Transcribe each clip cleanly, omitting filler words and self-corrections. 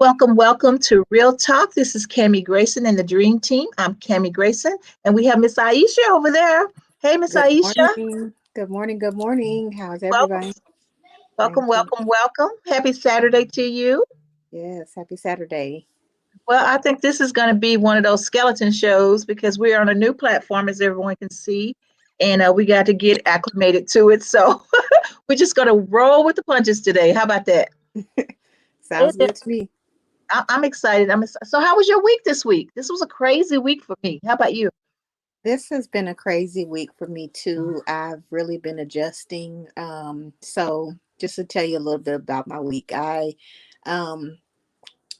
Welcome, welcome to Real Talk. This is Cammie Grayson and the Dream Team. I'm Cammie Grayson, and we have Miss Aisha over there. Hey, Miss Good Aisha. morning. Good morning. Good morning. How's Welcome, everybody? welcome, Thank you. welcome, welcome. Happy Saturday to you. Yes, happy Saturday. Well, I think this is going to be one of those skeleton shows because we're on a new platform, as everyone can see, and we got to get acclimated to it. So we're just going to roll with the punches today. How about that? Sounds good to me. I'm excited. So, how was your week this week? This was a crazy week for me. How about you? This has been a crazy week for me too. I've really been adjusting. So just to tell you a little bit about my week, um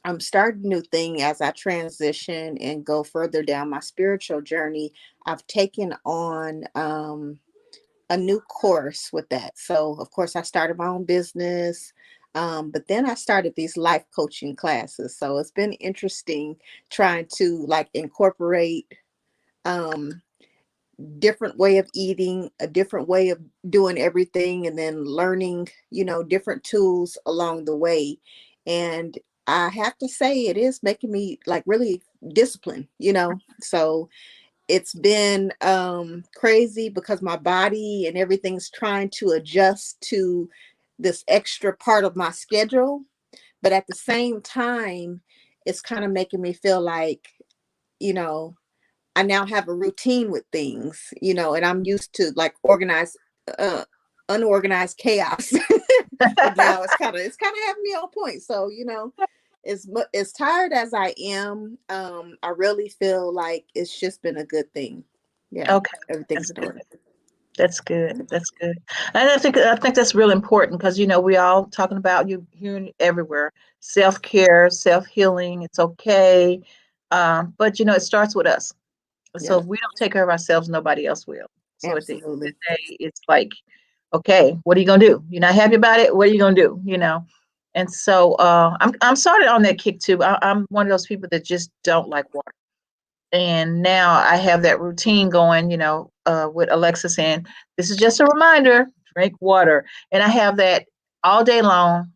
I'm starting a new thing as I transition and go further down my spiritual journey. I've taken on a new course with that. So, of course, I started my own business, but then I started these life coaching classes. So it's been interesting trying to like incorporate um, different way of eating, a different way of doing everything, and then learning, different tools along the way. And I have to say, it is making me like really disciplined. So it's been crazy because my body and everything's trying to adjust to this extra part of my schedule, but at the same time it's kind of making me feel like you know I now have a routine with things, and I'm used to like organized uh unorganized chaos. But now it's kind of having me on point. So as tired as I am, I really feel like it's just been a good thing. Yeah, Okay, everything's that's in good. order. That's good. That's good. And I think that's real important because we all talking about you hearing it everywhere. Self-care, self-healing, it's okay. But it starts with us. So Yeah, if we don't take care of ourselves, nobody else will. So at the end of the absolutely. day, it's like, okay, what are you gonna do? You're not happy about it, what are you gonna do? And so I'm started on that kick too. I'm one of those people that just don't like water. And now I have that routine going, with Alexa saying, "This is just a reminder, drink water." And I have that all day long,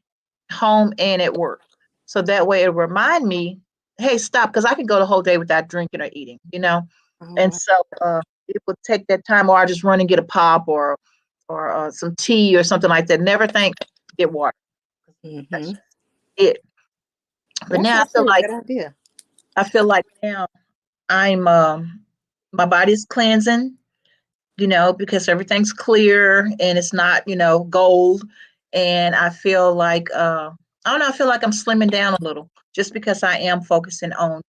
home and at work. So that way it remind me, hey, stop, because I can go the whole day without drinking or eating. And Oh, so it would take that time, or I just run and get a pop or some tea or something like that. Never think get water. That's mm-hmm. just it. But That's now actually a good idea. I feel like now I'm my body's cleansing, because everything's clear and it's not, gold. And I feel like I don't know, I feel like I'm slimming down a little just because I am focusing on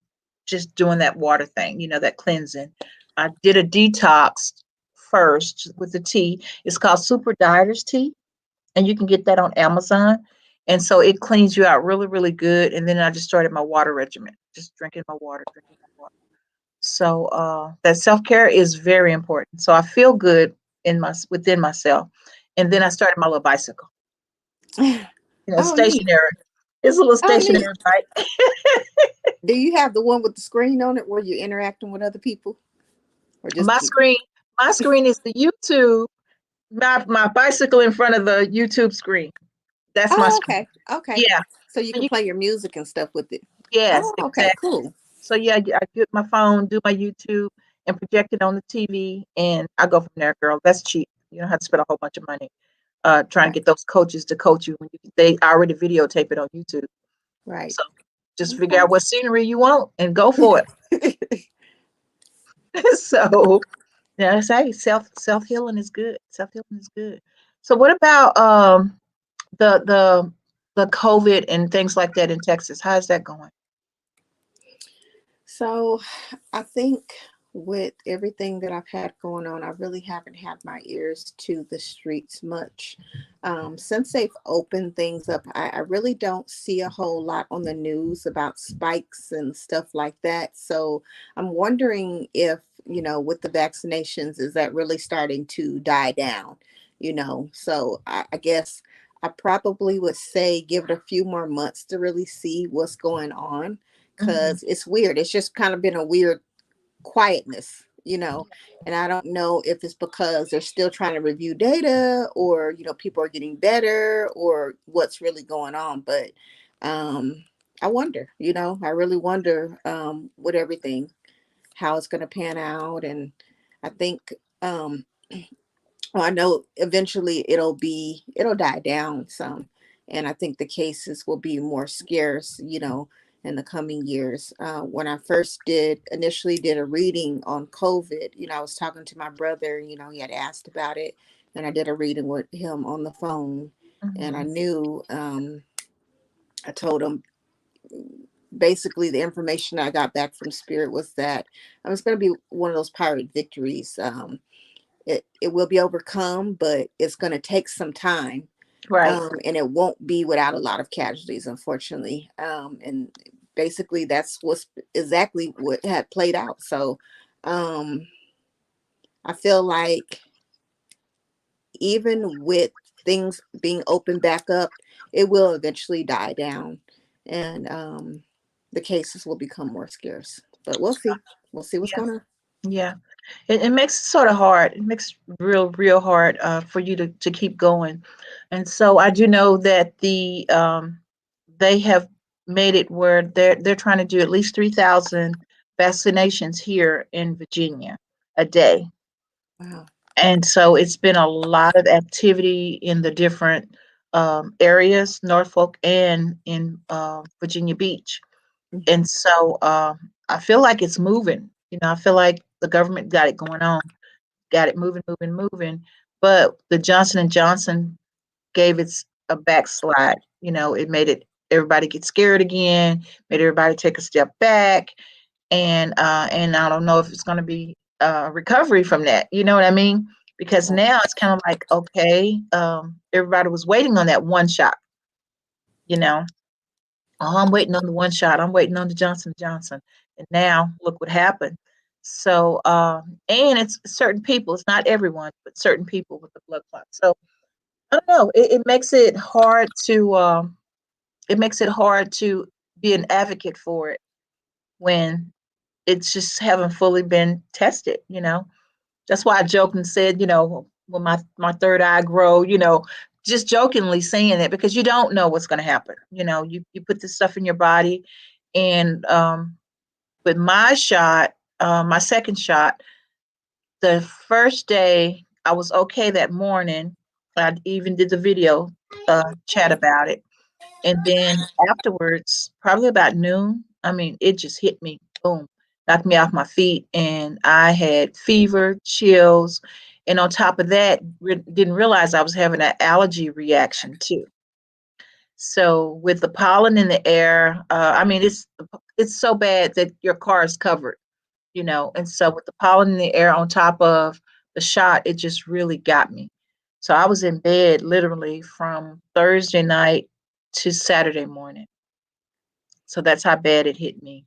just doing that water thing, that cleansing. I did a detox first with the tea. It's called Super Dieters Tea, and you can get that on Amazon. And so it cleans you out really, really good. And then I just started my water regimen, just drinking my water, drinking my water. So that self care is very important. So I feel good within myself, and then I started my little bicycle. Oh, neat. Stationary. It's a little Oh, neat. stationary bike. Do you have the one with the screen on it where you're interacting with other people, or just my the? screen, my screen is the YouTube. My bicycle in front of the YouTube screen. That's my Oh, screen. okay, okay. Yeah. So you So can play your music and stuff with it. yes, Oh, okay, exactly. cool. So yeah, I get my phone, do my YouTube, and project it on the TV, and I go from there, girl. That's cheap. You don't have to spend a whole bunch of money trying to Right, get those coaches to coach you when they already videotape it on YouTube. right. So just figure Okay. out what scenery you want and go for it. So yeah, I say self healing is good. Self healing is good. So what about the the the COVID and things like that in Texas? How's that going? So I think with everything that I've had going on, I really haven't had my ears to the streets much. Since they've opened things up, I really don't see a whole lot on the news about spikes and stuff like that. So I'm wondering if, with the vaccinations, is that really starting to die down? So I guess I probably would say give it a few more months to really see what's going on, Hmm. because it's weird. It's just kind of been a weird quietness. And I don't know if it's because they're still trying to review data, or, people are getting better, or what's really going on. But um, I wonder, I really wonder, with everything, how it's going to pan out. And I think, well, I know eventually it'll die down some. And I think the cases will be more scarce, in the coming years. When I first initially did a reading on COVID, I was talking to my brother, he had asked about it, and I did a reading with him on the phone. And I Mhm. knew, I told him basically the information I got back from Spirit was that it's going to be one of those pirate victories. It will be overcome, but it's going to take some time, Right. and it won't be without a lot of casualties, unfortunately. And basically, that's what's exactly what had played out. So um, I feel like even with things being opened back up, it will eventually die down, and the cases will become more scarce. But we'll see. We'll see what's Yeah. going on. Yeah. It makes it sort of hard. It makes real hard for you to keep going. And so I do know that they have made it where they're trying to do at least 3,000 vaccinations here in Virginia a day. Wow. And so it's been a lot of activity in the different areas, Norfolk and in Virginia Beach. Mhm. And so I feel like it's moving. I feel like the government got it going on, got it moving. But the Johnson and Johnson gave it a backslide. It made it everybody get scared again, made everybody take a step back, and I don't know if it's going to be recovery from that. You know what I mean? Because Right. now it's kind of like, okay, everybody was waiting on that one shot. You know, oh, I'm waiting on the one shot. I'm waiting on the Johnson Johnson, and now look what happened. So, and it's certain people. It's not everyone, but certain people with the blood clot. So I don't know. It makes it hard to. It makes it hard to be an advocate for it when it's just haven't fully been tested. That's why I joked and said, when my third eye grow, just jokingly saying it because you don't know what's going to happen. You put this stuff in your body, and with my shot, my second shot, the first day I was okay that morning. I even did the video chat about it. And then afterwards, probably about noon, I mean, it just hit me, boom, knocked me off my feet. And I had fever, chills. And on top of that, didn't realize I was having an allergy reaction too. So with the pollen in the air, I mean, it's so bad that your car is covered, And so with the pollen in the air on top of the shot, it just really got me. So I was in bed literally from Thursday night to Saturday morning. So that's how bad it hit me.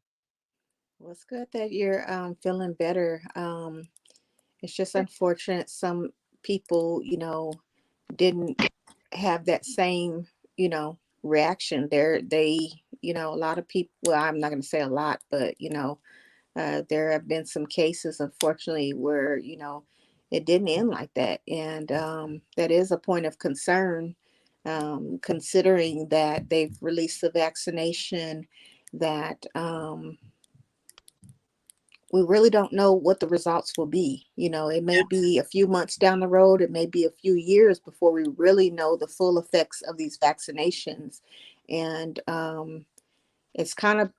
Well, it's good that you're feeling better. It's just unfortunate some people, didn't have that same, reaction. A lot of people, well, I'm not going to say a lot, but, there have been some cases, unfortunately, where, it didn't end like that. And that is a point of concern, considering that they've released the vaccination that, we really don't know what the results will be. It may be a few months down the road, it may be a few years before we really know the full effects of these vaccinations. And it's kind of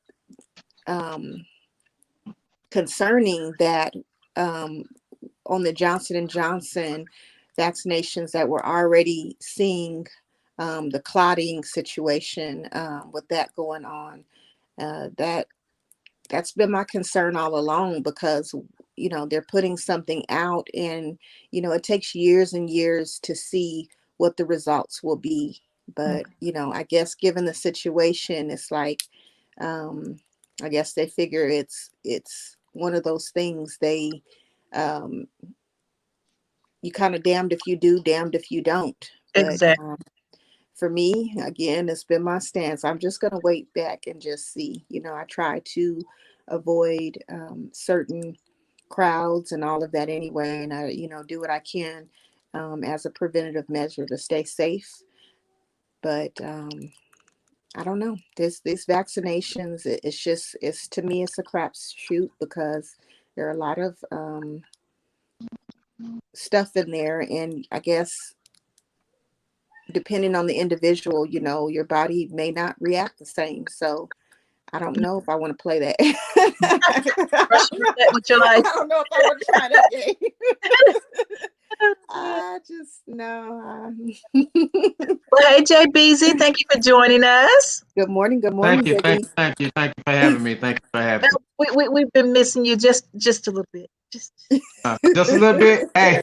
um, concerning that um, on the Johnson and Johnson vaccinations that we're already seeing the clotting situation with that going on. That's been my concern all along because they're putting something out, and it takes years and years to see what the results will be. Mm. But I guess given the situation, it's like um I guess they figure it's one of those things. They um you kind of damned if you do, damned if you don't. But Exactly. for me, again, it's been my stance. I'm just going to wait back and just see. I try to avoid certain crowds and all of that anyway. And I, do what I can as a preventative measure to stay safe. But I don't know. These vaccinations, it's to me it's a crapshoot because there are a lot of stuff in there, and I guess depending on the individual, your body may not react the same. So I don't know if I want to play that. Rush with your life. I don't know if I want to try that game. I just no. Well, hey, JBZ, thank you for joining us. Good morning, Thank you, thank JB. you, thank you, thank you for having me. Thank you for having me. We've been missing you just a little bit. Just a little bit. Hey,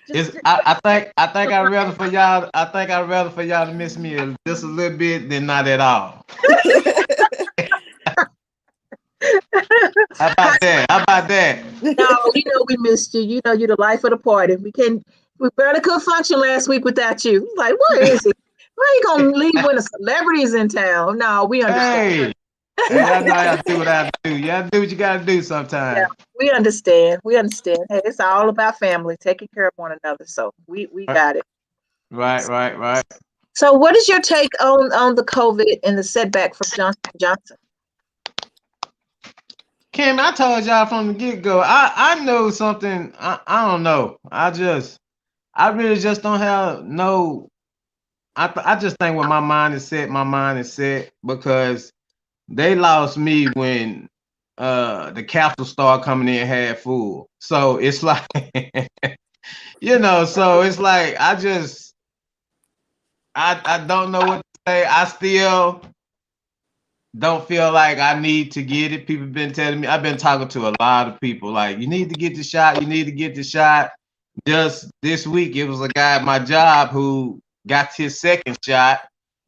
Just I think I'd rather for y'all. I think I'd rather for y'all to miss me just a little bit than not at all. How about that? How about that? No, we missed you. You're the life of the party. We barely could function last week without you. Like, where is he? Where you gonna leave when the celebrities in town? No, we understand. Hey, hey, I know how to do what I do. You gotta do what you gotta do Yeah, sometimes. we understand. We understand. Hey, it's all about family, taking care of one another. So we got it. Right, right, right. So what is your take on the COVID and the setback from Johnson? Kim, I told y'all from the get go. I know something. I don't know. I really just don't have no. I just think when my mind is set because they lost me when the capital started coming in half full. So it's like so it's like I don't know what to say. I still don't feel like I need to get it. People been telling me, I've been talking to a lot of people like, you need to get the shot, you need to get the shot. Just this week, it was a guy at my job who got his second shot.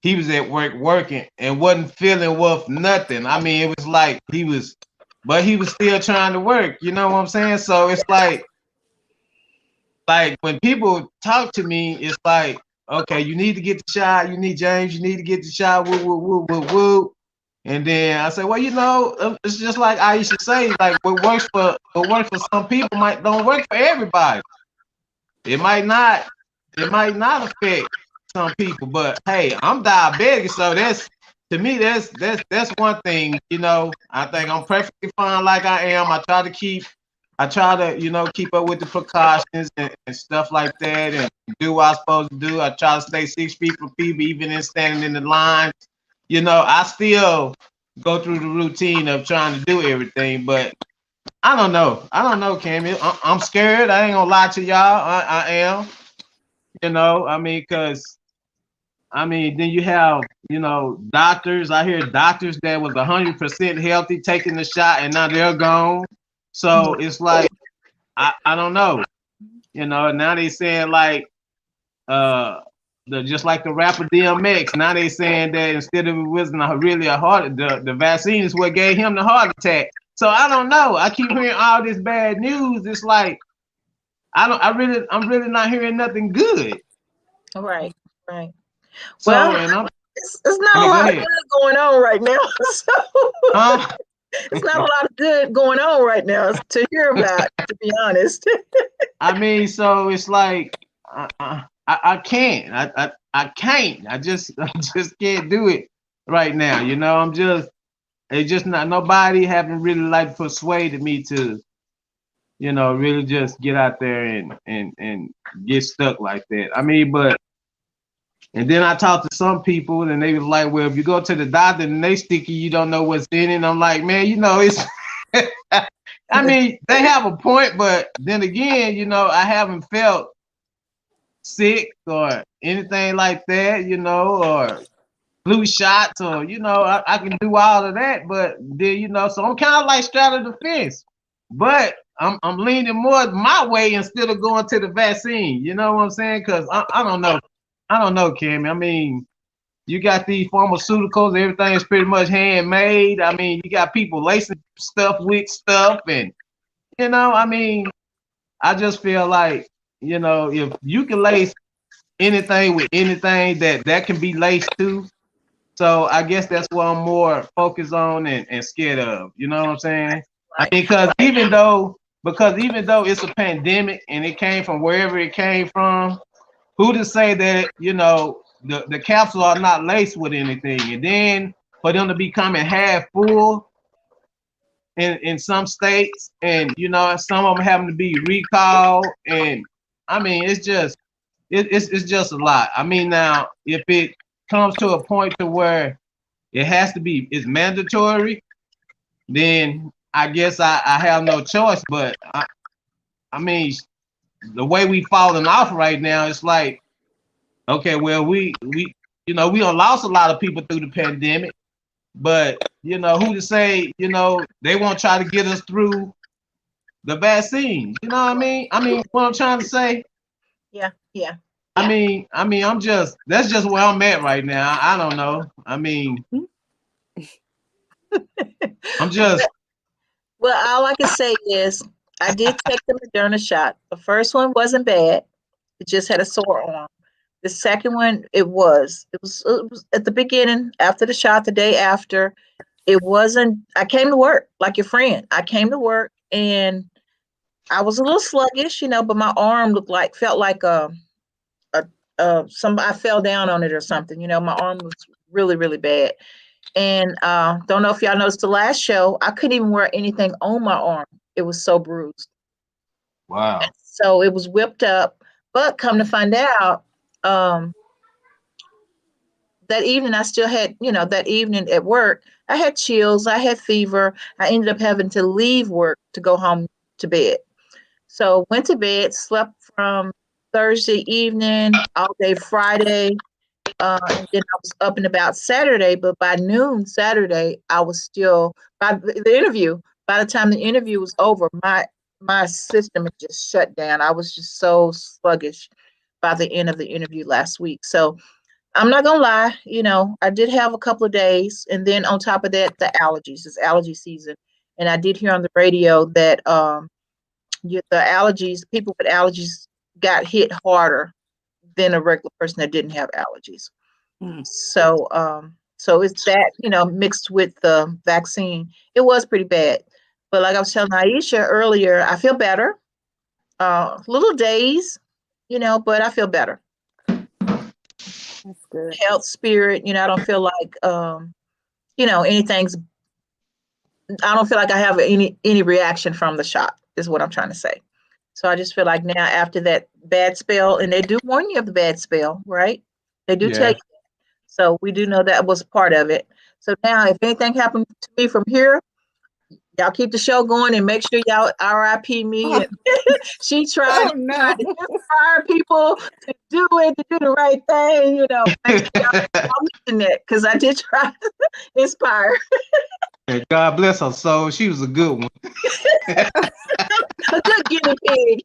He was at work working and wasn't feeling worth nothing. I mean, it was like but he was still trying to work. You know what I'm saying? So it's like when people talk to me, it's like, okay, you need to get the shot. You need James, you need to get the shot. Woo, woo, woo, woo, woo. And then I say, well, it's just like I used to say, like what works for some people don't work for everybody. It might not affect some people, but hey, I'm diabetic, so that's to me that's one thing. I think I'm perfectly fine like I am. I try to keep up with the precautions and stuff like that, and do what I'm supposed to do. I try to stay 6 feet from people, even in standing in the lines. I still go through the routine of trying to do everything, but I don't know. I don't know, Cammy. I'm scared. I ain't gonna lie to y'all. I am. I mean, because then you have doctors. I hear doctors that was 100% healthy taking the shot, and now they're gone. So it's like I don't know. Now they saying like just like the rapper DMX. Now they saying that instead of it wasn't really a heart, the vaccine is what gave him the heart attack. So I don't know. I keep hearing all this bad news. It's like I'm really not hearing nothing good. Right. So Well, and it's not a lot of good going on right now. So it's not a lot of good going on right now to hear about, to be honest. I mean, so it's like I can't. I can't. I just can't do it right now. It's just not nobody haven't really like persuaded me to, really just get out there and get stuck like that. I mean, and then I talked to some people and they was like, well, if you go to the doctor and they stick you don't know what's in it. And I'm like, man, it's I mean, they have a point, but then again, I haven't felt sick or anything like that, or flu shots or, I can do all of that, but then, so I'm kind of like straddling the fence, but I'm leaning more my way instead of going to the vaccine. You know what I'm saying? Cause I don't know. I don't know, Kim. I mean, you got these pharmaceuticals, everything is pretty much handmade. I mean, you got people lacing stuff with stuff and, I mean, I just feel like, if you can lace anything with anything that can be laced too. So I guess that's what I'm more focused on and scared of. You know what I'm saying? Right. I mean, because even though it's a pandemic and it came from wherever it came from, who to say that, the capsules are not laced with anything, and then for them to be coming half full in some states, and some of them having to be recalled, and I mean it's just a lot. I mean, now if it comes to a point to where it's mandatory, then I guess I have no choice. But I mean, the way we falling off right now, it's like, okay, well, we done lost a lot of people through the pandemic, but who to say, they won't try to get us through the vaccines. You know what I mean? I mean, what I'm trying to say. Yeah, yeah. I mean, that's just where I'm at right now. I don't know. I mean, I'm just. Well, all I can say is I did take the Moderna shot. The first one wasn't bad. It just had a sore arm. The second one, it was at the beginning, after the shot, the day after. It wasn't. I came to work like your friend. I came to work and I was a little sluggish, but my arm felt like I fell down on it or something. My arm was really, really bad. And don't know if y'all noticed the last show, I couldn't even wear anything on my arm. It was so bruised. Wow. So it was whipped up. But come to find out, that evening I still had, that evening at work, I had chills, I had fever. I ended up having to leave work to go home to bed. So went to bed, slept from Thursday evening, all day Friday, and then I was up and about Saturday. But by noon Saturday, I was still by the interview. By the time the interview was over, my system had just shut down. I was just so sluggish by the end of the interview last week. So I'm not gonna lie, I did have a couple of days, and then on top of that, the allergies. It's allergy season, and I did hear on the radio that the allergies, people with allergies, got hit harder than a regular person that didn't have allergies. Mm. So it's that, mixed with the vaccine. It was pretty bad, but like I was telling Aisha earlier, I feel better. Little days, but I feel better. That's good. Health, spirit, I don't feel like anything's. I don't feel like I have any reaction from the shot. Is what I'm trying to say. So I just feel like now after that bad spell, and they do warn you of the bad spell, right? They do tell Yeah. you. So we do know that was part of it. So now if anything happened to me from here, y'all keep the show going and make sure y'all RIP me. Oh, And she tried no. to inspire people to do it, to do the right thing, make sure y'all mention that, because I did try to inspire. And God bless her soul. She was a good one. A good guinea pig.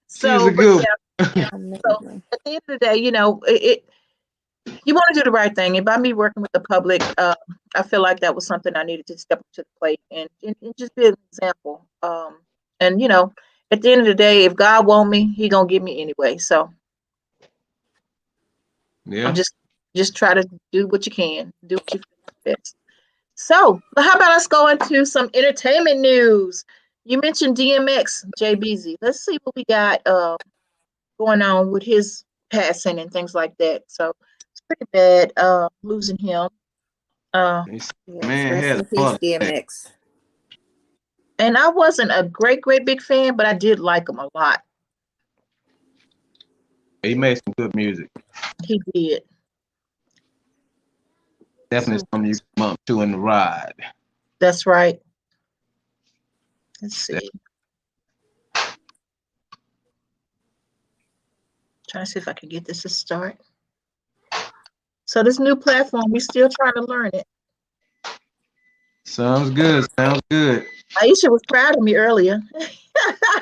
She was a So, but good yeah, one. so at the end of the day, you want to do the right thing. And by me working with the public, I feel like that was something I needed to step up to the plate and just be an example. And at the end of the day, if God want me, He gonna give me anyway. So Yeah. just try to do what you can, do what you feel best. So, how about us go into some entertainment news? You mentioned DMX, JBZ. Let's see what we got going on with his passing and things like that. So it's pretty bad losing him. Yes, Man rest had in a peace, heart attack. DMX. And I wasn't a great big fan, but I did like him a lot. He made some good music. He did. Definitely So something you come up to in the ride. that's right. Let's see. Trying to see if I can get this to start. So this new platform, we're still trying to learn it. Sounds good. Sounds good. Aisha was proud of me earlier.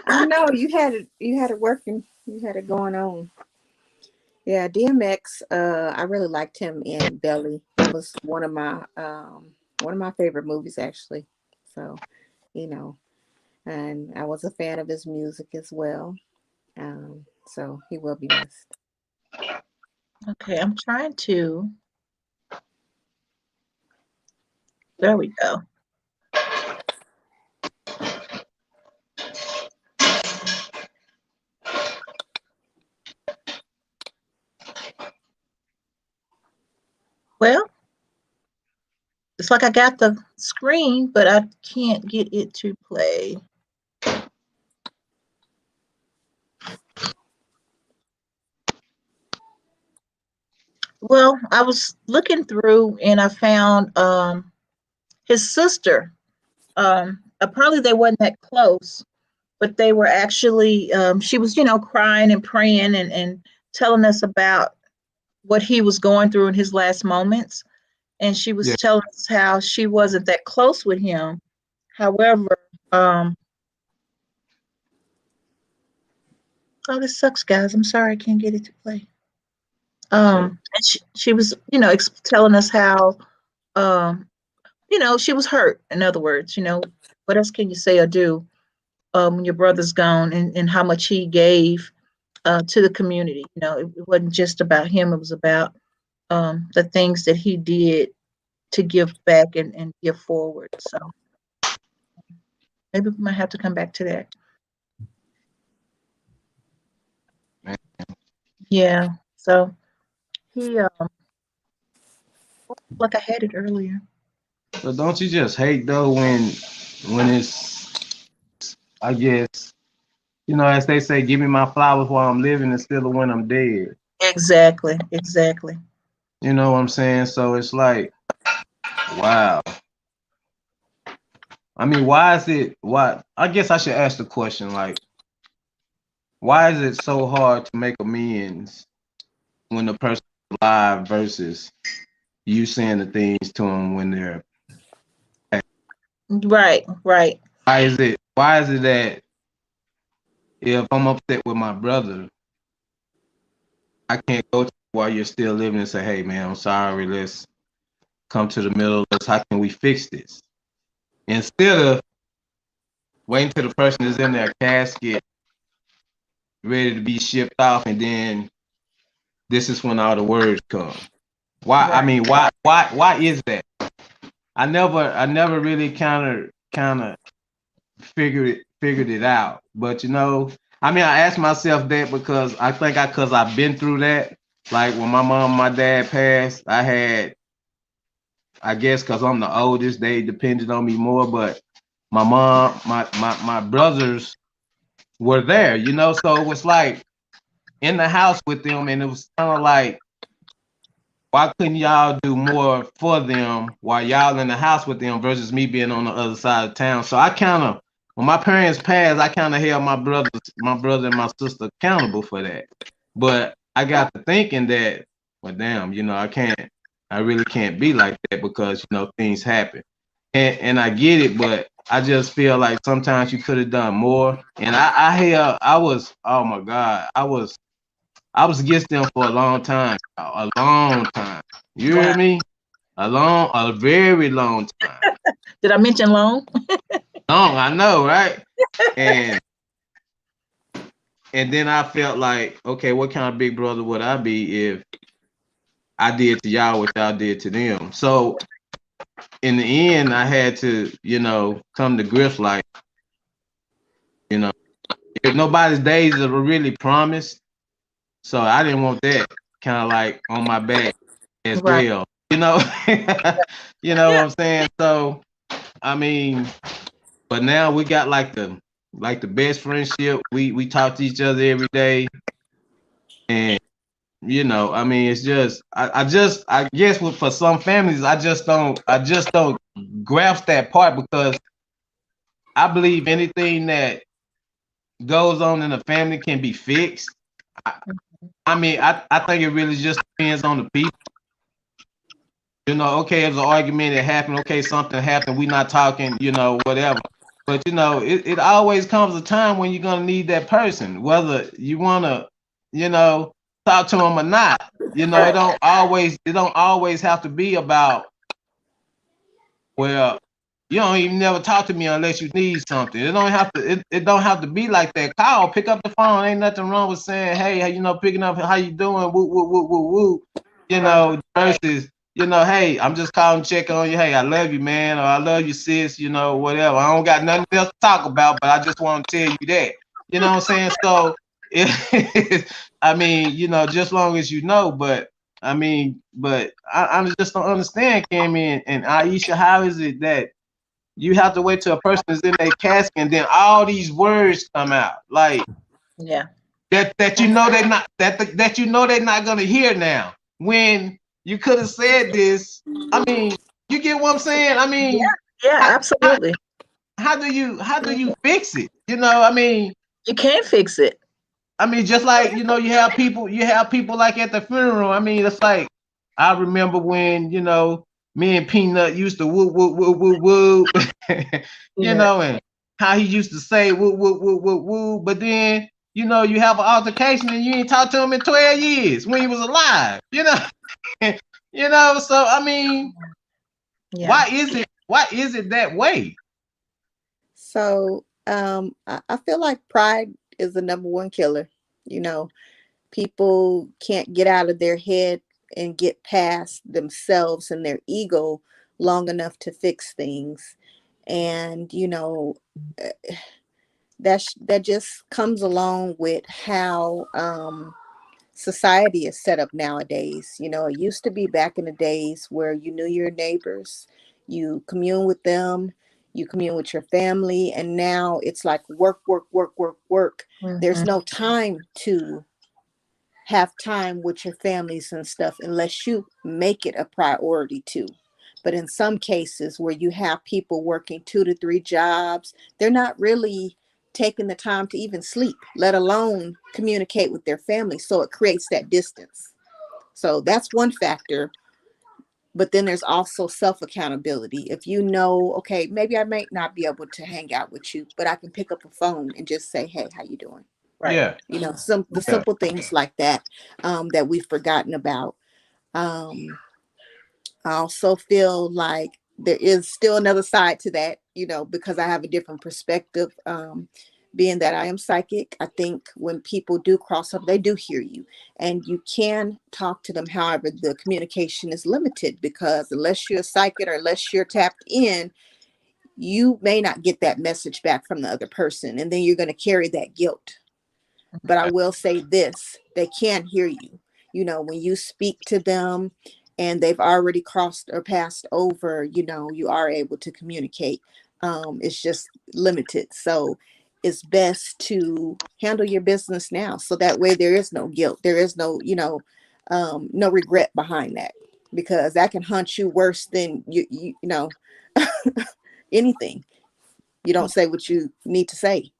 I know you had it working. You had it going on. Yeah, DMX, I really liked him in Belly. That was one of my favorite movies actually. So, you know, and I was a fan of his music as well. So he will be missed. Okay, I'm trying to. There we go. Well, it's like I got the screen, but I can't get it to play. Well, I was looking through and I found his sister. Apparently they wasn't that close, but they were actually she was, crying and praying and telling us about what he was going through in his last moments. And she was Yeah. telling us how she wasn't that close with him. However, um, oh, this sucks, guys. I'm sorry I can't get it to play. And she was, telling us how, um, she was hurt. In other words, what else can you say or do when your brother's gone, and how much he gave to the community? It wasn't just about him. It was about the things that he did to give back and give forward. So maybe we might have to come back to that. Yeah. So he, like I had it earlier. So don't you just hate though when it's, I guess, as they say, give me my flowers while I'm living instead of when I'm dead. Exactly. Exactly. You know what I'm saying? So it's like, wow. I mean, why I guess I should ask the question, like, why is it so hard to make amends when the person's alive versus you saying the things to them when they're back? Right. Right. Why is it that if I'm upset with my brother, I can't go to you while you're still living and say, hey man, I'm sorry, let's come to the middle, how can we fix this? Instead of waiting till the person is in their casket ready to be shipped off, and then this is when all the words come. Why? I Right. mean, why is that? I never really kind of figured it out. But I mean, I asked myself that because I think because I've been through that. Like when my mom and my dad passed, I guess because I'm the oldest, they depended on me more. But my mom, my brothers were there, so it was like in the house with them, and it was kind of like, why couldn't y'all do more for them while y'all in the house with them versus me being on the other side of town? So I kind of, when my parents passed, I kind of held my brother and my sister accountable for that. But I got to thinking that, well, damn, I really can't be like that because things happen, and I get it, but I just feel like sometimes you could have done more. And I was, oh my God, I was against them for a long time, a long time. You Wow. hear me? A very long time. Did I mention long? Long, I know, right? And and then I felt like, okay, what kind of big brother would I be if I did to y'all what y'all did to them? So in the end, I had to, come to grips like, you know, if nobody's days are really promised, so I didn't want that kind of like on my back as Right. well. You know, you know Yeah. what I'm saying? So I mean, but now we got like the best friendship. We talk to each other every day, and I mean, it's just I guess for some families, I just don't grasp that part because I believe anything that goes on in a family can be fixed. I mean, I think it really just depends on the people. Okay, it's an argument that happened. Okay, something happened. We not talking, whatever. But it always comes a time when you're gonna need that person, whether you wanna, talk to them or not. Right. It don't always have to be about, well, you don't even never talk to me unless you need something. It don't have to be like that. Call, pick up the phone. Ain't nothing wrong with saying, hey, picking up, how you doing? Woo, woo, woo, woo, woo. Versus, hey, I'm just calling to check on you. Hey, I love you, man, or I love you, sis, whatever. I don't got nothing else to talk about, but I just want to tell you that. You know what I'm saying? So I mean, just long as but I mean, but I just don't understand, Cammy and Aisha. How is it that you have to wait till a person is in their casket and then all these words come out like Yeah. that you know they're not that you know they're not gonna hear now when you could have said this. I mean, you get what I'm saying? I Yeah. mean, Yeah. how, how, Absolutely. how do you fix it? You know, You can't fix it. I mean, just like you have people like at the funeral. I mean, it's like I remember when me and Peanut used to woo woo woo woo woo, Yeah. and how he used to say woo woo woo woo woo. But then you have an altercation and you ain't talked to him in 12 years when he was alive. So I mean, Yeah. why is it that way? So I feel like pride is the number one killer. You know, people can't get out of their head and get past themselves and their ego long enough to fix things. And eh, that just comes along with how society is set up nowadays. It used to be back in the days where you knew your neighbors, you commune with them, you commune with your family, and now it's like work, work, work, work, work. There's Mhm. no time to have time with your families and stuff unless you make it a priority to. But in some cases where you have people working 2 to 3 jobs, they're not really taking the time to even sleep, let alone communicate with their family. So it creates that distance. So that's one factor. But then there's also self accountability. If you know, okay, maybe I might not be able to hang out with you, but I can pick up a phone and just say, hey, how you doing? Right. Yeah, The yeah, simple things like that, that we've forgotten about. um, I also feel like there is still another side to that, because I have a different perspective. Being that I am psychic, I think when people do cross over, they do hear you, and you can talk to them. However, the communication is limited because unless you're a psychic or unless you're tapped in, you may not get that message back from the other person, and then you're going to carry that guilt. But I will say this, they can hear you. When you speak to them and they've already crossed or passed over, you are able to communicate. It's just limited. So it's best to handle your business now. So that way there is no guilt. There is no, no regret behind that, because that can haunt you worse than anything. You don't say what you need to say.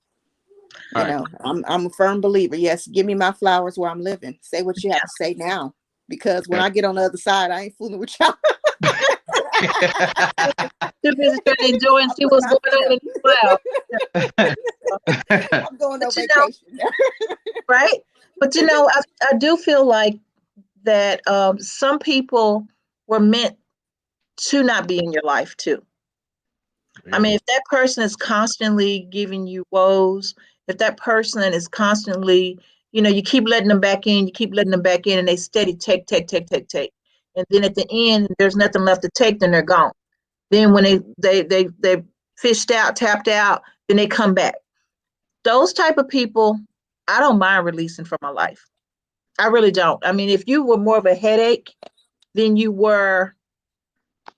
all right. I'm a firm believer. Yes, give me my flowers where I'm living. Say what you have to say now, because when Yeah. I get on the other side, I ain't fooling with y'all. Too busy trying to enjoy and see I'm what's not, going on in the cloud. I'm going on But vacation. right? But I do feel like that some people were meant to not be in your life too. I mean, if that person is constantly giving you woes, if that person is constantly, you keep letting them back in, you keep letting them back in, and they steady take, take, take, take, take. And then at the end, there's nothing left to take, then they're gone. Then when they fished out, tapped out, then they come back. Those type of people, I don't mind releasing from my life. I really don't. I mean, if you were more of a headache than you were,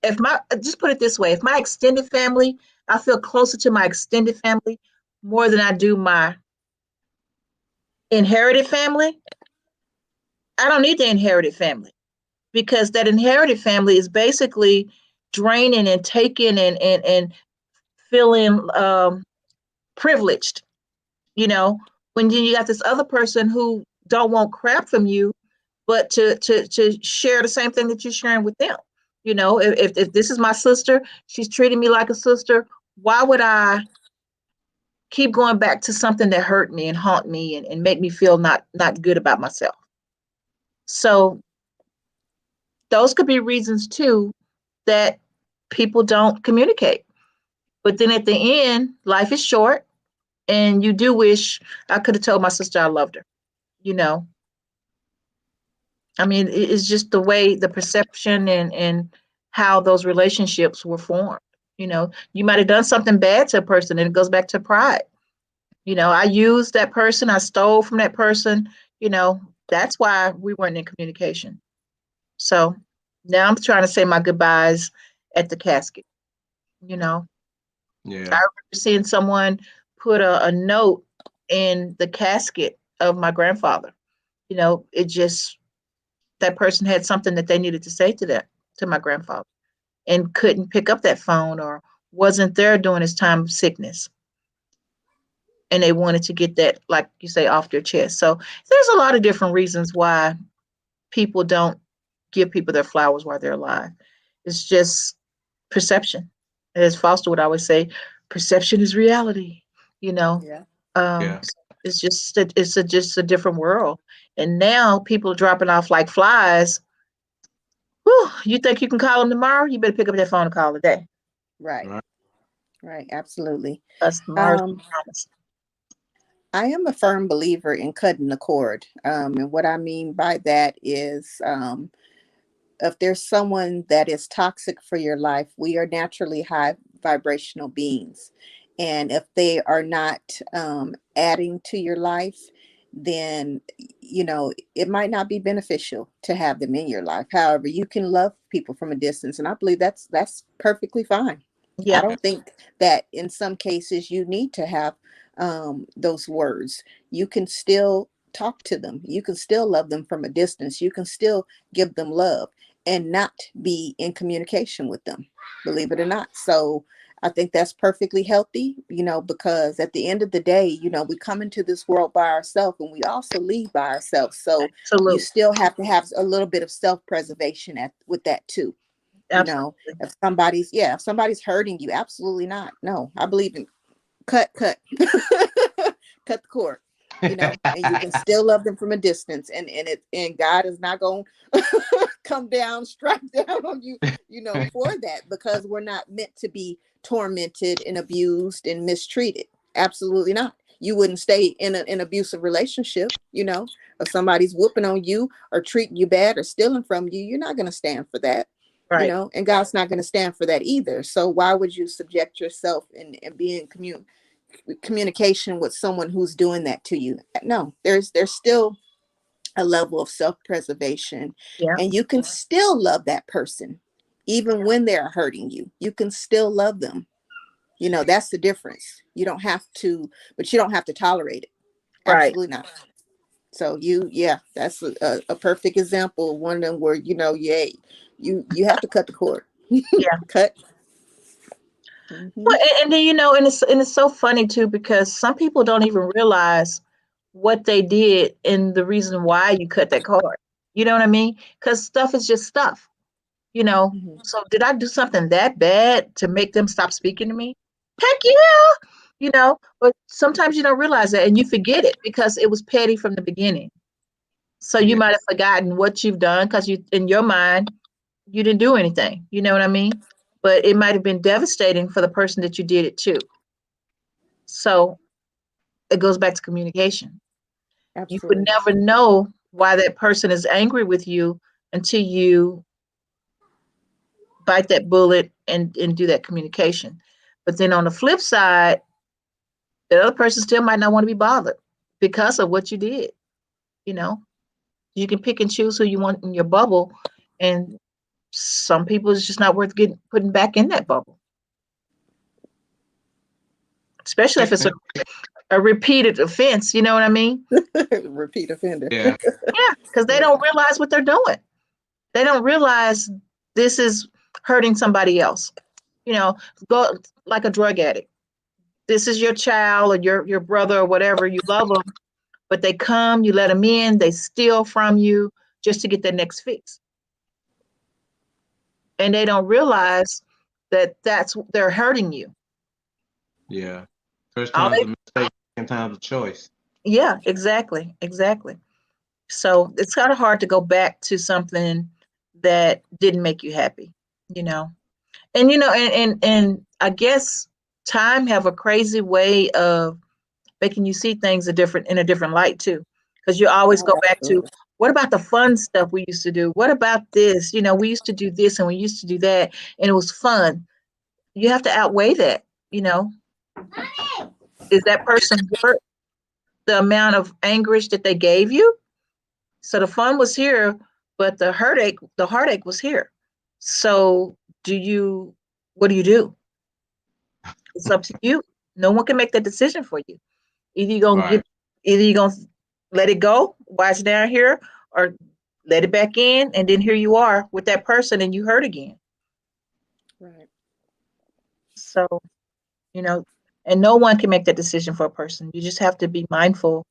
if my, just put it this way, if my extended family, I feel closer to my extended family more than I do my inherited family. I don't need the inherited family because that inherited family is basically draining and taking and feeling privileged, you know, when you got this other person who don't want crap from you, but to share the same thing that you're sharing with them. If this is my sister, she's treating me like a sister. Why would I keep going back to something that hurt me and haunt me and make me feel not good about myself? So those could be reasons too that people don't communicate. But then at the end, life is short, and you do wish I could have told my sister I loved her. You know, I mean, it's just the way the perception and how those relationships were formed. You might have done something bad to a person, and it goes back to pride. I used that person, I stole from that person. That's why we weren't in communication. So now I'm trying to say my goodbyes at the casket. You know, I Yeah. remember seeing someone put a note in the casket of my grandfather. It just, that person had something that they needed to say to my grandfather, and couldn't pick up that phone, or wasn't there during his time of sickness. And they wanted to get that, like you say, off their chest. So there's a lot of different reasons why people don't give people their flowers while they're alive. It's just perception. As Foster would always say, perception is reality. You know, Yeah. um, Yeah. it's just a different world. And now people are dropping off like flies. Whew, you think you can call them tomorrow? You better pick up that phone and call today. Right. Right. Right. Absolutely. Us tomorrow's Um, promise. I am a firm believer in cutting the cord. And what I mean by that is, if there's someone that is toxic for your life, we are naturally high vibrational beings. And if they are not adding to your life, then, it might not be beneficial to have them in your life. However, you can love people from a distance. And I believe that's perfectly fine. I Yeah, Yeah. don't think that in some cases you need to have those words. You can still talk to them. You can still love them from a distance. You can still give them love and not be in communication with them, believe it or not. So I think that's perfectly healthy, because at the end of the day, we come into this world by ourselves and we also leave by ourselves. So you absolutely. still have to have a little bit of self-preservation with that too. Absolutely. If somebody's hurting you, absolutely not. No, I believe in cut cut the cord, and you can still love them from a distance, and God is not going to come down, strike down on you, for that, because we're not meant to be tormented and abused and mistreated. Absolutely not. You wouldn't stay in an abusive relationship. If somebody's whooping on you or treating you bad or stealing from you, you're not going to stand for that. Right. And God's not going to stand for that either. So why would you subject yourself and be in communication with someone who's doing that to you? No, there's still a level of self-preservation, Yeah. and you can still love that person even when they're hurting you. You can still love them. That's the difference. You don't have to, but you don't have to tolerate it. Right. Absolutely not. So that's a perfect example of one of them where, yeah, you have to cut the cord. Yeah. Cut. Well, Hmm. and then and it's so funny too, because some people don't even realize what they did and the reason why you cut that cord. You know what I mean? Because stuff is just stuff. You know. Hmm. So did I do something that bad to make them stop speaking to me? Heck yeah. But sometimes you don't realize that, and you forget it because it was petty from the beginning. So you Yeah. might have forgotten what you've done because you, in your mind, you didn't do anything. You know what I mean? But it might have been devastating for the person that you did it to. So it goes back to communication. You would Absolutely. never know why that person is angry with you until you bite that bullet and do that communication. But then on the flip side, the other person still might not want to be bothered because of what you did. You know, you can pick and choose who you want in your bubble, and some people it's just not worth getting putting back in that bubble, especially if it's a repeated offense. You know what I mean? Repeat offender. Yeah. Yeah, because they Yeah. don't realize what they're doing. They don't realize this is hurting somebody else. You know, go like a drug addict. This is your child or your brother or whatever. You love them, but they come, you let them in, they steal from you just to get their next fix, and they don't realize that they're hurting you. Yeah. First All time's they, a mistake, second time's a choice. yeah, exactly, exactly. So it's kind of hard to go back to something that didn't make you happy, you know. And and I guess time have a crazy way of making you see things in a different light too. Because you always Oh, go back to, absolutely. what about the fun stuff we used to do? What about this? We used to do this and we used to do that, and it was fun. You have to outweigh that, you know. Is that person worth the amount of anguish that they gave you? So the fun was here, but the heartache was here. So what do you do? It's up to you. No one can make that decision for you. Either you're gonna Right. get, either you're gonna let it go while it's down here, or let it back in, and then here you are with that person, and you hurt again. Right. So, you know, and no one can make that decision for a person. You just have to be mindful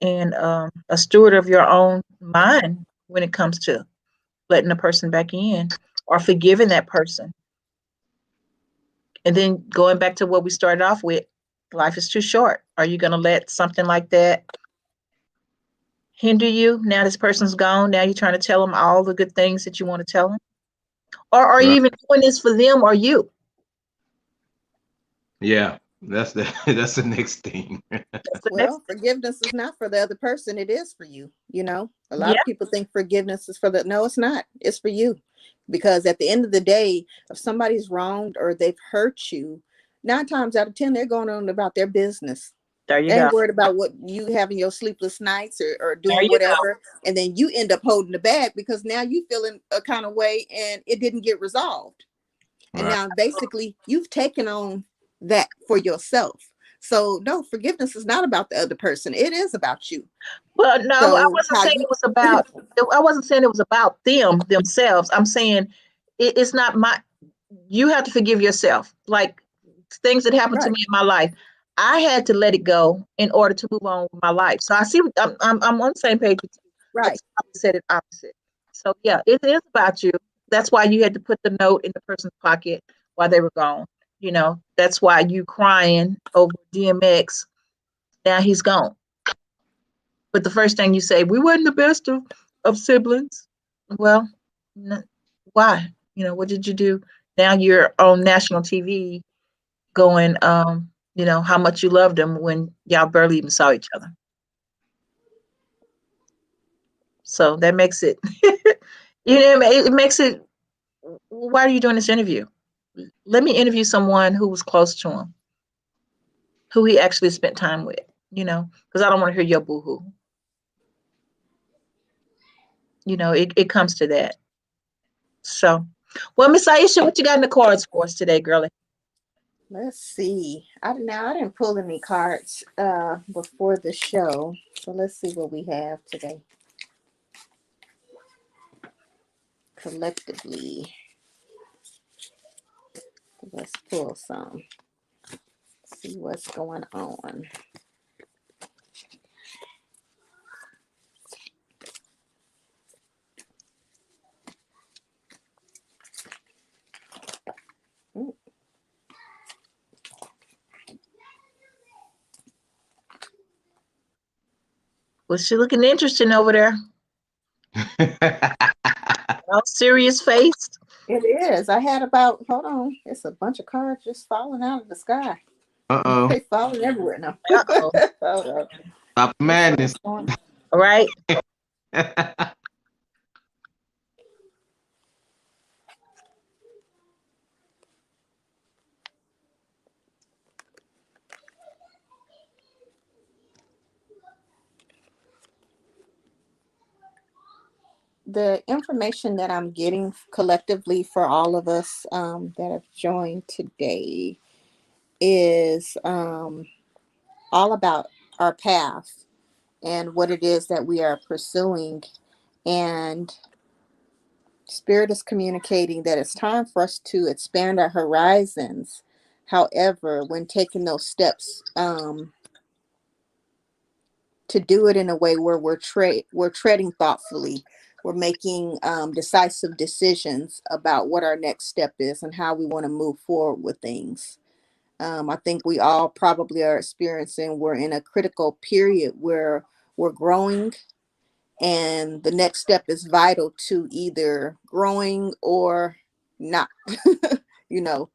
and a steward of your own mind when it comes to letting a person back in or forgiving that person. And then going back to what we started off with, life is too short. Are you going to let something like that hinder you? Now this person's gone. Now you're trying to tell them all the good things that you want to tell them. Or are you Right. even doing this for them or you? Yeah. That's the next thing. That's the next. Well, forgiveness is not for the other person. It is for you. You know, a lot Yeah, of people think forgiveness is for the, no, it's not. It's for you. Because at the end of the day, if somebody's wronged or they've hurt you, 9 times out of 10, they're going on about their business. there you They go. ain't worried about what you having your sleepless nights or There doing you go. whatever. And then you end up holding the bag because now you feeling a kind of way and it didn't get resolved. And Right. now basically you've taken on that for yourself. So no, forgiveness is not about the other person. It is about you. Well, no, I So wasn't how saying you it was about. I wasn't saying it was about them themselves. I'm saying it's not my. You have to forgive yourself. Like things that happened to right, me in my life, I had to let it go in order to move on with my life. So I see. I'm on the same page with you. I right. just said it opposite. So yeah, it is about you. That's why you had to put the note in the person's pocket while they were gone. You know, that's why you crying over DMX. Now he's gone. But the first thing you say, we weren't the best of siblings. Well, why? You know, what did you do? Now you're on national TV going, how much you loved him when y'all barely even saw each other. So that makes it, it makes it, why are you doing this interview? Let me interview someone who was close to him, who he actually spent time with, because I don't want to hear your boo-hoo. It comes to that. So, well, Miss Aisha, what you got in the cards for us today, girlie? Let's see. I didn't pull any cards before the show. So let's see what we have today. Collectively. Let's pull some. See what's going on. Ooh. Well, she looking interesting over there. All serious faced. It is. I had about, hold on. It's a bunch of cards just falling out of the sky. Uh-oh. They falling everywhere now. Uh-oh. Hold on. Stop the madness. All right. The information that I'm getting collectively for all of us that have joined today is all about our path and what it is that we are pursuing. And Spirit is communicating that it's time for us to expand our horizons. However, when taking those steps, to do it in a way where we're treading thoughtfully, we're making decisive decisions about what our next step is and how we want to move forward with things. I think we all probably are experiencing, we're in a critical period where we're growing, and the next step is vital to either growing or not. you know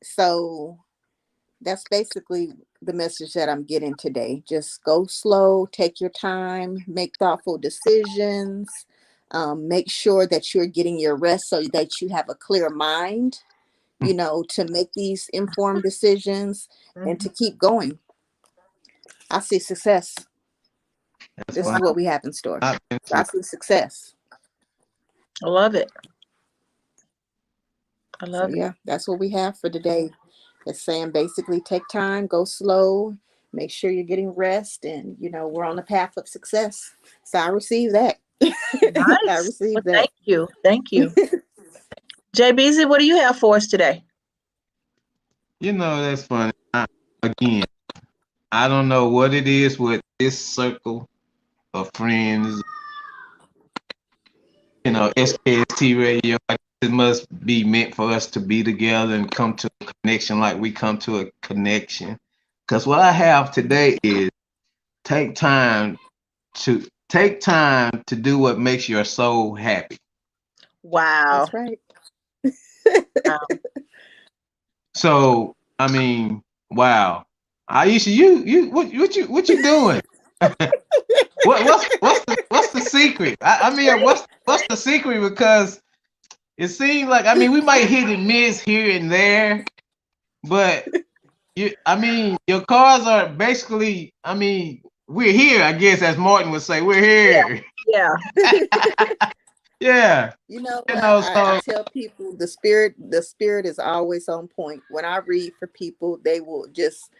so that's basically the message that I'm getting today. Just go slow, take your time, make thoughtful decisions, make sure that you're getting your rest so that you have a clear mind, to make these informed decisions and to Mhm. keep going. I see success. That's This what is what we have in store. I've been So I through. see success. I love it. I So love it. yeah, that's what we have for today. It's saying basically take time, go slow, make sure you're getting rest, and we're on the path of success. So I receive that. I Nice. Well, receive that. thank you. Thank you. JBZ, what do you have for us today? That's funny. Again, I don't know what it is with this circle of friends. SKST radio. It must be meant for us to be together and come to a connection like we come to a connection. Because what I have today is take time take time to do what makes your soul happy. Wow. That's right. Wow. So I mean, wow. Aisha, what you doing? What's the secret? I mean, what's the secret? Because it seems like, I mean, we might hit and miss here and there, but I mean, your cars are basically, I mean, we're here, I guess, as Martin would say, we're here. Yeah. Yeah, You know what? I so tell people the spirit is always on point. When I read for people, they will just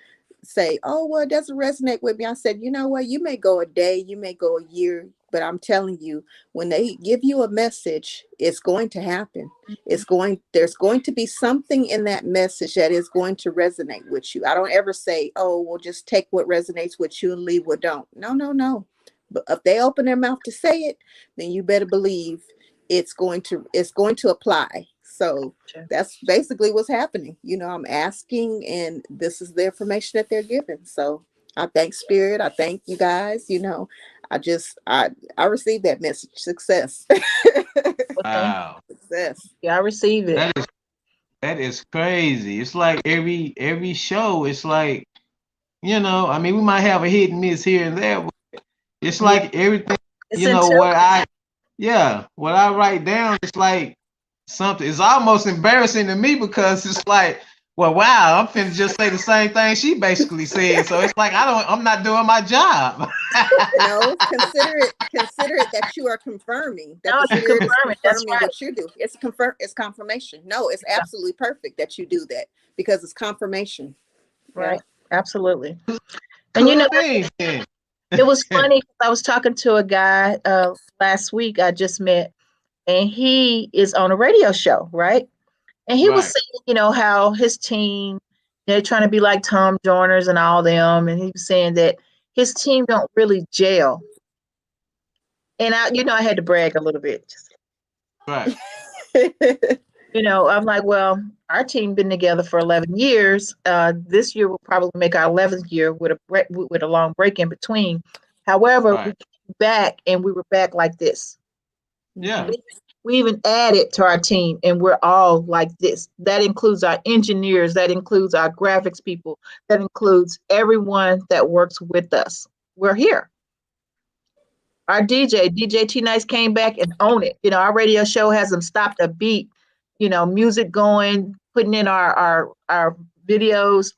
say, "Oh, well, it doesn't resonate with me." I said, "You know what? You may go a day, you may go a year, but I'm telling you, when they give you a message, it's going to happen. There's going to be something in that message that is going to resonate with you. I don't ever say, "Oh, well, just take what resonates with you and leave what don't." No, no, no. But if they open their mouth to say it, then you better believe it's going to apply. So Sure. that's basically what's happening. I'm asking, and this is the information that they're given. So I thank Spirit. I thank you guys. I received that message. Success. Well, thank wow, Success. you. I receive it. that is crazy. It's like every show, it's like, I mean, we might have a hit and miss here and there, but it's Yeah. like everything, It's until what I write down, it's like something. It's almost embarrassing to me because it's like, well, wow, I'm finna just say the same thing she basically said. So it's like I'm not doing my job. No, consider it that you are confirming that no, the you Spirit is confirm it. That's confirming what you do. It's confirmation. No, it's right. absolutely perfect that you do that because it's confirmation. Yeah. Right. Absolutely. And Cool things then. it was funny 'cause I was talking to a guy last week I just met, and he is on a radio show, right? And he was Right. saying, how his team, they're trying to be like Tom Joyner's and all them, and he was saying that his team don't really gel. And I had to brag a little bit. Right. I'm like, well, our team been together for 11 years. This year will probably make our 11th year with a long break in between. However, we Right. came back and we were back like this. Yeah. Mhm. We even added to our team, and we're all like this. That includes our engineers, that includes our graphics people, that includes everyone that works with us. We're here. Our DJ T Nice came back and owned it. Our radio show hasn't stopped a beat. Music going, putting in our videos.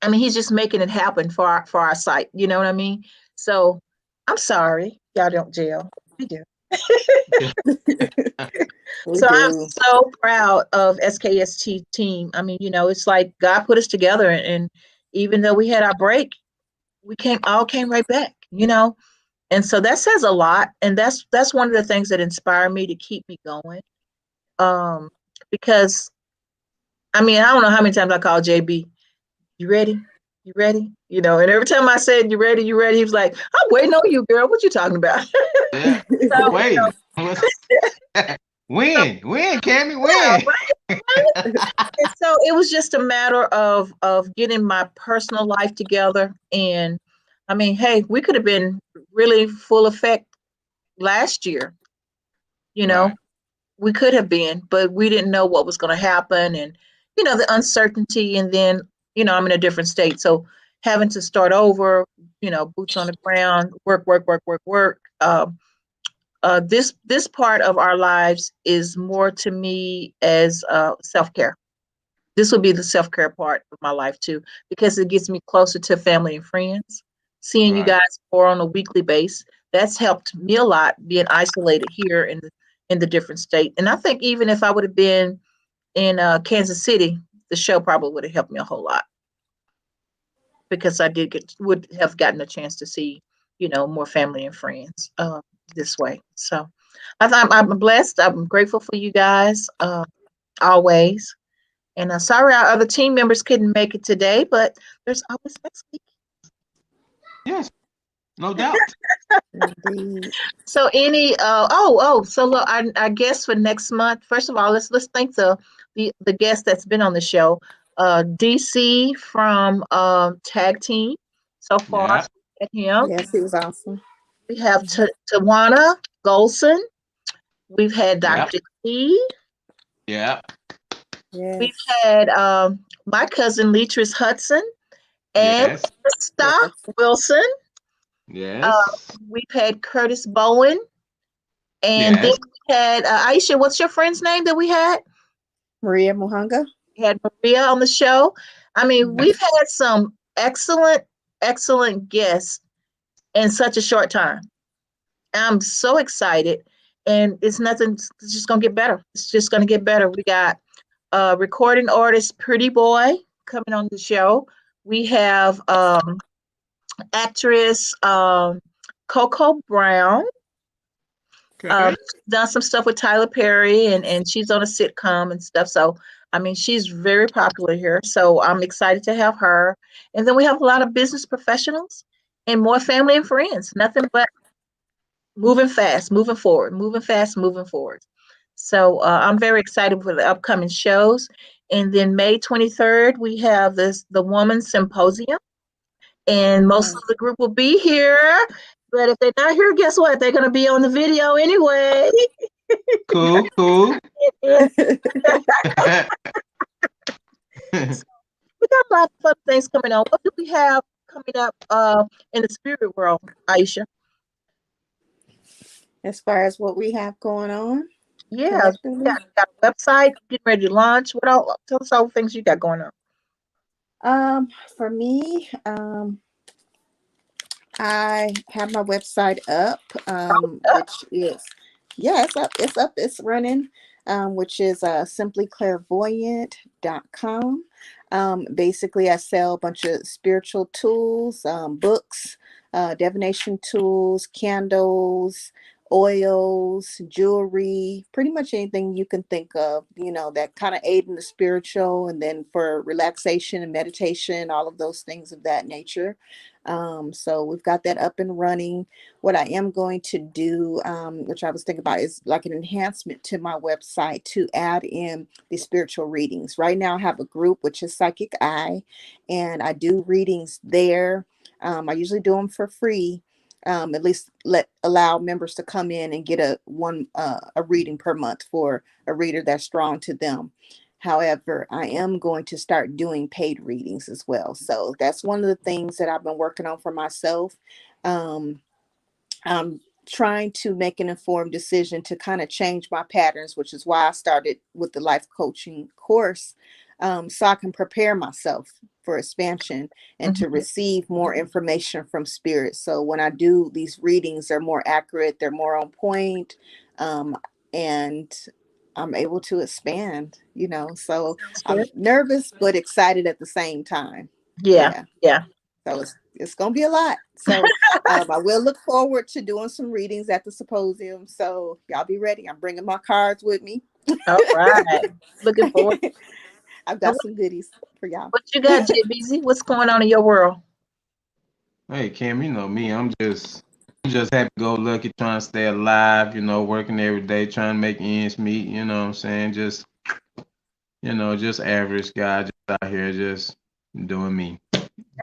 I mean, he's just making it happen for our site. You know what I mean? So I'm sorry, y'all don't jail. We do. We So I'm do. so proud of SKST team. I mean, it's like God put us together, and even though we had our break, we came right back. And so that says a lot, and that's one of the things that inspire me to keep me going. Um, because I mean, I don't know how many times I call JB, you ready? You ready? And every time I said you ready, he was like, I'm waiting on you, girl. What you talking about? Yeah. So, Wait. Win, Cammy, yeah, win. and so it was just a matter of getting my personal life together. And I mean, hey, we could have been really full effect last year. You know, Right. we could have been, but we didn't know what was going to happen, and the uncertainty. And then I'm in a different state, so having to start over. Boots on the ground, work, work, work, work, work. This part of our lives is more to me as self care. This will be the self-care part of my life too, because it gets me closer to family and friends. Seeing you Right. guys more on a weekly basis, that's helped me a lot being isolated here in the different state. And I think even if I would have been in Kansas City, the show probably would have helped me a whole lot because I would have gotten a chance to see, more family and friends this way. So I'm blessed. I'm grateful for you guys always. And sorry our other team members couldn't make it today, but there's always next week. Yes, no doubt. Indeed. So so look, I guess for next month, first of all, let's thank the guest that's been on the show, DC from Tag Team so far. Yeah, At him, Yes, it was awesome. we have Tawana Golson. We've had yeah, Dr. E. yeah, We've Yes. had my cousin Leatrice Hudson and yes, Krista Yes. Wilson. yes, We've had Curtis Bowen, and then yes. we had Aisha. What's your friend's name that we had? Maria Muhanga. We had Maria on the show. I mean, we've had some excellent, excellent guests in such a short time. I'm so excited, and it's nothing. It's just gonna get better. It's just gonna get better. We got recording artist Pretty Boy coming on the show. We have actress Coco Brown. Okay. She's done some stuff with Tyler Perry, and she's on a sitcom and stuff. So, I mean, she's very popular here. So I'm excited to have her. And then we have a lot of business professionals and more family and friends. Nothing but moving fast, moving forward, moving fast, moving forward. So I'm very excited for the upcoming shows. And then May 23rd, we have the Woman Symposium, and most of the group will be here. But if they're not here, guess what? They're going to be on the video anyway. Cool, cool. We got a lot of fun things coming on. What do we have coming up in the spirit world, Aisha? As far as what we have going on, Yeah, you got a website, getting ready to launch. What all? Tell us all the things you got going on. For me, I have my website up, which is, yeah, it's up, it's running, which is simplyclairvoyant.com. Basically, I sell a bunch of spiritual tools, books, divination tools, candles, oils, jewelry, pretty much anything you can think of, that kind of aid in the spiritual, and then for relaxation and meditation, all of those things of that nature. So we've got that up and running. What I am going to do, which I was thinking about, is like an enhancement to my website to add in the spiritual readings. Right now I have a group, which is Psychic Eye, and I do readings there. I usually do them for free. At least allow members to come in and get a reading per month for a reader that's drawn to them. However, I am going to start doing paid readings as well. So that's one of the things that I've been working on for myself. I'm trying to make an informed decision to kind of change my patterns, which is why I started with the life coaching course, so I can prepare myself for expansion and to receive more information from spirit. So when I do these readings, they're more accurate, they're more on point, and I'm able to expand, so I'm nervous but excited at the same time. Yeah. So it's gonna be a lot. So I will look forward to doing some readings at the symposium. So y'all be ready. I'm bringing my cards with me. All right. Looking forward. I've got some goodies for y'all. What you got, JBZ? What's going on in your world? Hey Kim, you know me. I'm just happy go lucky, trying to stay alive. Working every day, trying to make ends meet. You know what I'm saying? Just just average guy, just out here, just doing me.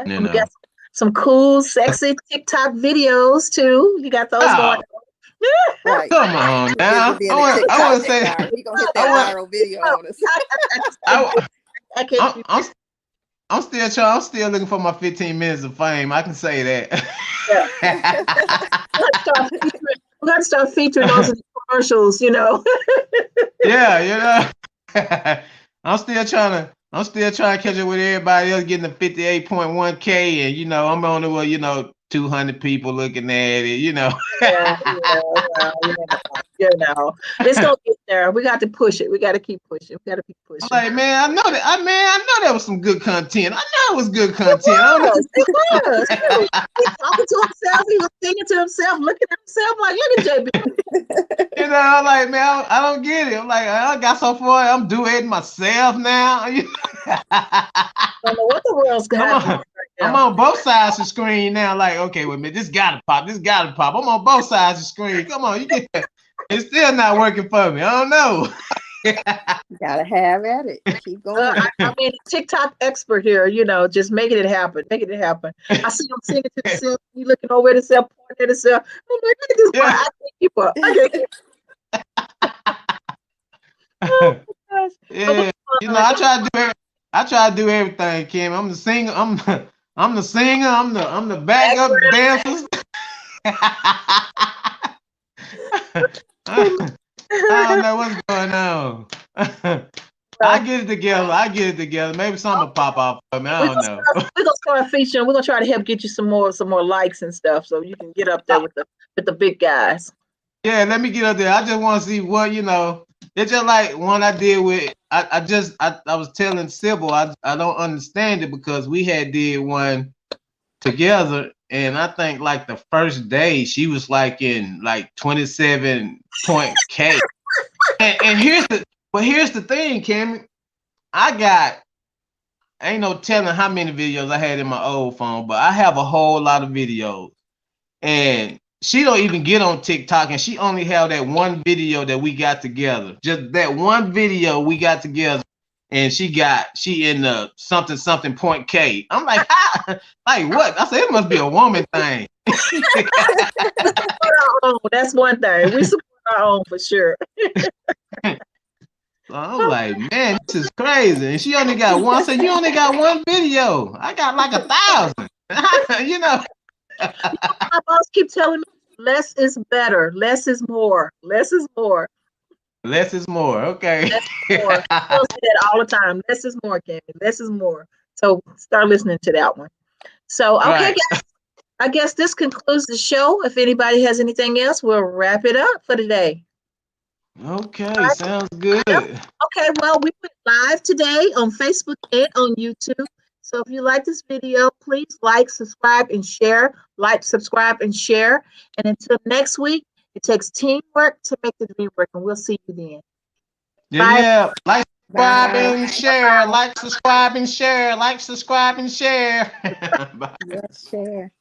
You got some cool, sexy TikTok videos too. You got those going on. Right. Come on now. I want to say that. He gonna hit that viral video on us. I'm still looking for my 15 minutes of fame. I can say that. I'm gonna start featuring those in the commercials, Yeah, I'm still trying to catch up with everybody else getting the 58.1K, and I'm on the 200 people looking at it, Yeah, You know, it's gonna get there. We got to push it. We got to keep pushing. We got to keep I'm pushing. like, man, I know that. I know that was some good content. I know it was good It content. I don't know. was. It was. Shoot. He talking to himself. He was singing to himself, looking at himself like, look at JB. You know, I'm like, man, I don't get it. I'm like, I got so far. I'm duetting myself now. I don't know what the world's happening right I'm now. on both sides of the screen now. Like, okay, wait a minute, this gotta pop. This gotta pop. I'm on both sides of the screen. Come on, you get that. It's still not working for me. I don't know. Gotta have at it. Keep going. I mean, TikTok expert here, you know, just making it happen, making it happen. I see him singing to himself, he looking over at himself, pointing at himself. I'm like, look at this boy. Yeah. I can't keep up. I can't keep up. Oh, my gosh. But Yeah, you know, I try to do everything, Kim. I'm the singer. I'm the singer. I'm the backup dancers. I don't know what's going on. I get it together. I get it together. Maybe something will pop off for me. I don't know. We're gonna start featuring. We're gonna try to help get you some more likes and stuff, so you can get up there with the big guys. Yeah, let me get up there. I just want to see what, you know. It's just like one I did with. I was telling Sybil I don't understand it because we had did one together, and I think like the first day she was like in like 27 point K. And here's the thing, Kim. Ain't no telling how many videos I had in my old phone, but I have a whole lot of videos. And she don't even get on TikTok, and she only have that one video that we got together. Just that one video we got together, and she in the something point K. I'm like, how? Like what? I said it must be a woman thing. That's one thing. We support our own for sure. So I'm like, man, this is crazy. And she only got one. I said, you only got one video. I got like 1,000. You know. My boss keep telling me less is better, less is more, less is more. Less is more. Okay. Less is more. I say that all the time. Less is more, Cammy. Less is more. So start listening to that one. So okay, Right. guys. I guess this concludes the show. If anybody has anything else, we'll wrap it up for today. Okay, Right. sounds good. Okay, well, we went live today on Facebook and on YouTube. So if you like this video, please like, subscribe, and share. Like, subscribe, and share. And until next week, it takes teamwork to make the dream work, and we'll see you then. Bye. Yeah. Like, subscribe, Bye. and share. Like, subscribe, and share. Like, subscribe, and share. Bye. Yes, share.